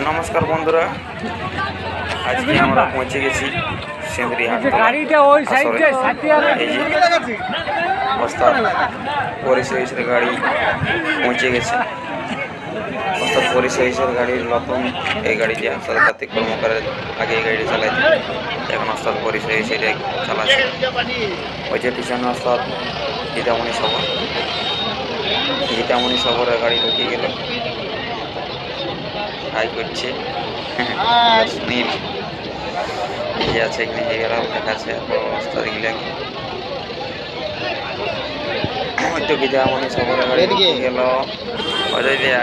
নমস্কার বন্ধুরা, আজকে আমরা পৌঁছে গেছি সেন্দ্রি হাটতলা। এই যে ওস্তাদ পরিষেবার গাড়ি পৌঁছে গেছে। ওস্তাদ পরিষেবার গাড়ির নতুন এই গাড়িটি ওস্তাদ কার্তিক কর্মকারের আগে এই গাড়িটি চালাইছে, এখন ওস্তাদ পরিষেবা সেটা চালাচ্ছে। ওই যে পিছনে ওস্তাদ গীতামণি সবরের গাড়ি ঢুকিয়ে গেল, হাই করছে সুনীল নিজে আছে এখানে হয়ে গেল দেখাচ্ছে অবস্থা দেখলে হয়তো গীতামণি সবরের গাড়ি ঢুকিয়ে গেল। অজয় দিয়া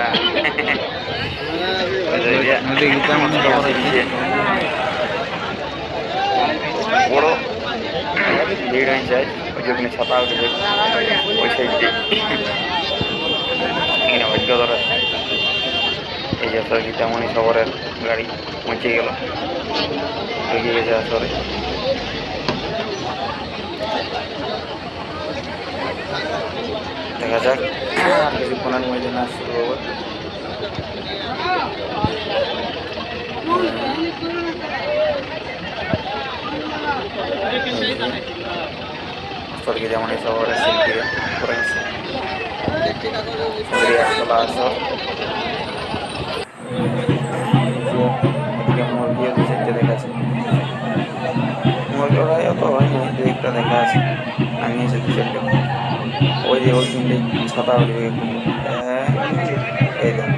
বড় ভিড় হয়ে যায়, ওই যে ওখানে ছাতা উঠবে ওই সাইডে এখানে ভাগ্য ধরা। এই যে আসলে গীতামণি সবরের গাড়ি পৌঁছে গেল, ঢুকে গেছে আসলে। দেখা যাক আর কিছুক্ষণের মধ্যে নাচ শুরু হবে। গীতামণি সবরের শিল্পীরা করেছে হাটতলা আসর। মুরগিও দু চারটে দেখাচ্ছে, মুরগি ওরাই অত হয়নি, দু একটা দেখা আছে, নামিয়েছে দু চারটে। ওই যে ওই তিনটে ছাতা উঠবে, এই দেখ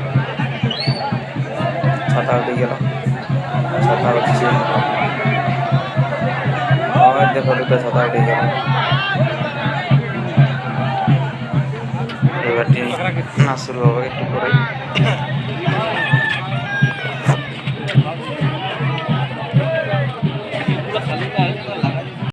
ছাতা উঠে গেল, ছাতা উঠছে, দেখো দুটো ছাতা উঠে গেল। এবারটি নাচ শুরু হবে একটু পরে।